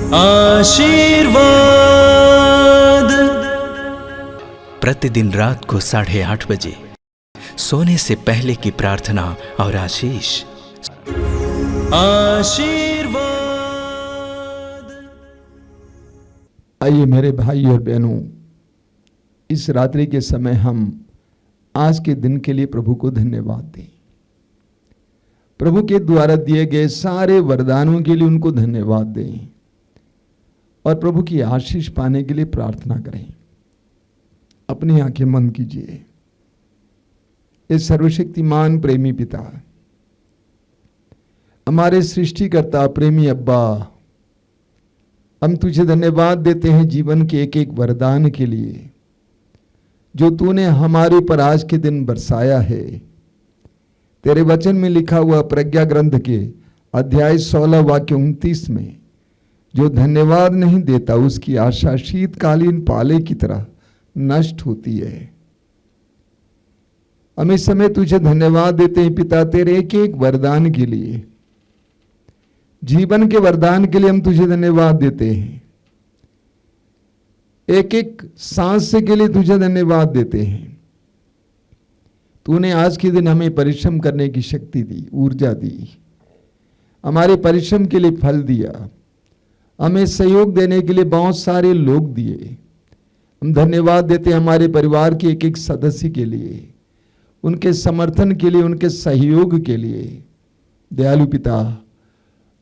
आशीर्वाद। प्रतिदिन रात को 8:30 बजे सोने से पहले की प्रार्थना और आशीष। आशीर्वाद। आइए मेरे भाई और बहनों, इस रात्रि के समय हम आज के दिन के लिए प्रभु को धन्यवाद दें। प्रभु के द्वारा दिए गए सारे वरदानों के लिए उनको धन्यवाद दें और प्रभु की आशीष पाने के लिए प्रार्थना करें। अपनी आंखें बंद कीजिए। इस सर्वशक्तिमान प्रेमी पिता, हमारे सृष्टिकर्ता, प्रेमी अब्बा, हम तुझे धन्यवाद देते हैं जीवन के एक एक वरदान के लिए जो तूने हमारे ऊपर आज के दिन बरसाया है। तेरे वचन में लिखा हुआ प्रज्ञा ग्रंथ के अध्याय 16 वाक्य 29 में, जो धन्यवाद नहीं देता उसकी आशा शीतकालीन पाले की तरह नष्ट होती है। हम इस समय तुझे धन्यवाद देते हैं पिता, तेरे एक एक वरदान के लिए, जीवन के वरदान के लिए हम तुझे धन्यवाद देते हैं। एक एक सांस के लिए तुझे धन्यवाद देते हैं। तूने आज के दिन हमें परिश्रम करने की शक्ति दी, ऊर्जा दी, हमारे परिश्रम के लिए फल दिया, हमें सहयोग देने के लिए बहुत सारे लोग दिए। हम धन्यवाद देते हैं हमारे परिवार के एक एक सदस्य के लिए, उनके समर्थन के लिए, उनके सहयोग के लिए। दयालु पिता,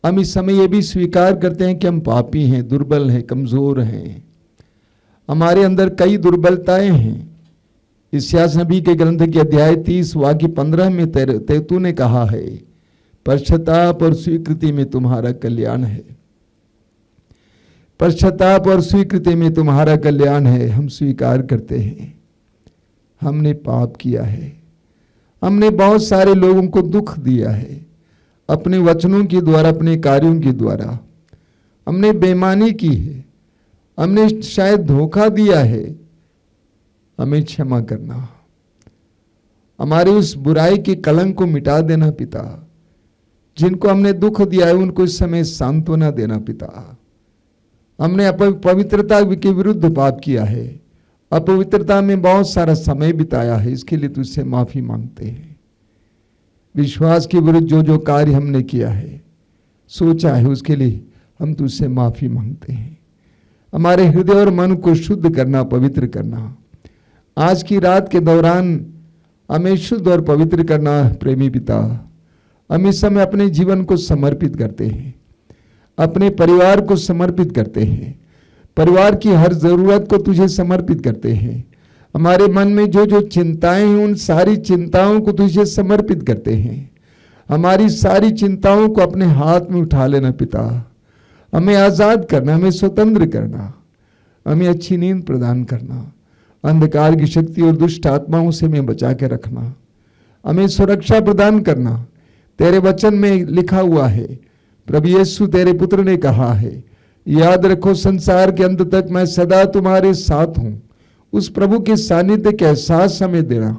हम इस समय ये भी स्वीकार करते हैं कि हम पापी हैं, दुर्बल हैं, कमजोर हैं, हमारे अंदर कई दुर्बलताएं हैं। इस्यास नबी के ग्रंथ के अध्याय 30 वाक्य 15 में तूने कहा है, पश्चाताप और स्वीकृति में तुम्हारा कल्याण है। पश्चाताप और स्वीकृति में तुम्हारा कल्याण है। हम स्वीकार करते हैं हमने पाप किया है, हमने बहुत सारे लोगों को दुख दिया है, अपने वचनों के द्वारा, अपने कार्यों के द्वारा हमने बेईमानी की है, हमने शायद धोखा दिया है। हमें क्षमा करना, हमारे उस बुराई के कलंक को मिटा देना पिता। जिनको हमने दुख दिया है उनको इस समय सांत्वना देना पिता। हमने पवित्रता के विरुद्ध पाप किया है, अपवित्रता में बहुत सारा समय बिताया है, इसके लिए तुझसे माफी मांगते हैं। विश्वास के विरुद्ध जो जो कार्य हमने किया है, सोचा है, उसके लिए हम तुझसे माफी मांगते हैं। हमारे हृदय और मन को शुद्ध करना, पवित्र करना, आज की रात के दौरान हमें शुद्ध और पवित्र करना। प्रेमी पिता, हम इस समय अपने जीवन को समर्पित करते हैं, अपने परिवार को समर्पित करते हैं, परिवार की हर जरूरत को तुझे समर्पित करते हैं। हमारे मन में जो जो चिंताएं हैं उन सारी चिंताओं को तुझे समर्पित करते हैं। हमारी सारी चिंताओं को अपने हाथ में उठा लेना पिता। हमें आजाद करना, हमें स्वतंत्र करना, हमें अच्छी नींद प्रदान करना, अंधकार की शक्ति और दुष्ट आत्माओं से हमें बचा के रखना, हमें सुरक्षा प्रदान करना। तेरे वचन में लिखा हुआ है, प्रभु यीशु तेरे पुत्र ने कहा है, याद रखो संसार के अंत तक मैं सदा तुम्हारे साथ हूं। उस प्रभु के सानिध्य के एहसास हमें देना।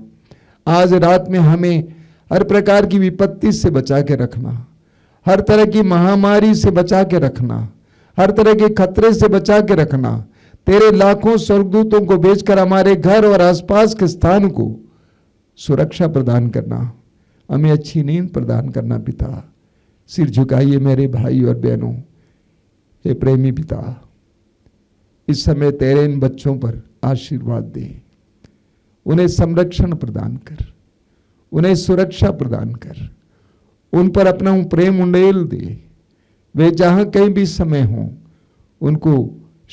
आज रात में हमें हर प्रकार की विपत्ति से बचा के रखना, हर तरह की महामारी से बचा के रखना, हर तरह के खतरे से बचा के रखना। तेरे लाखों स्वर्गदूतों को भेजकर हमारे घर और आसपास के स्थान को सुरक्षा प्रदान करना, हमें अच्छी नींद प्रदान करना पिता। सिर झुकाइए मेरे भाई और बहनों। हे प्रेमी पिता, इस समय तेरे इन बच्चों पर आशीर्वाद दे, उन्हें संरक्षण प्रदान कर, उन्हें सुरक्षा प्रदान कर, उन पर अपना प्रेम उंडेल दे। वे जहां कहीं भी समय हो उनको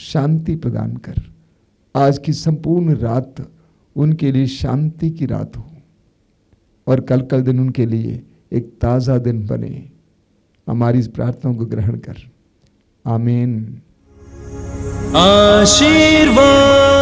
शांति प्रदान कर। आज की संपूर्ण रात उनके लिए शांति की रात हो और कल दिन उनके लिए एक ताजा दिन बने। हमारी इस प्रार्थना को ग्रहण कर। आमीन। आशीर्वाद।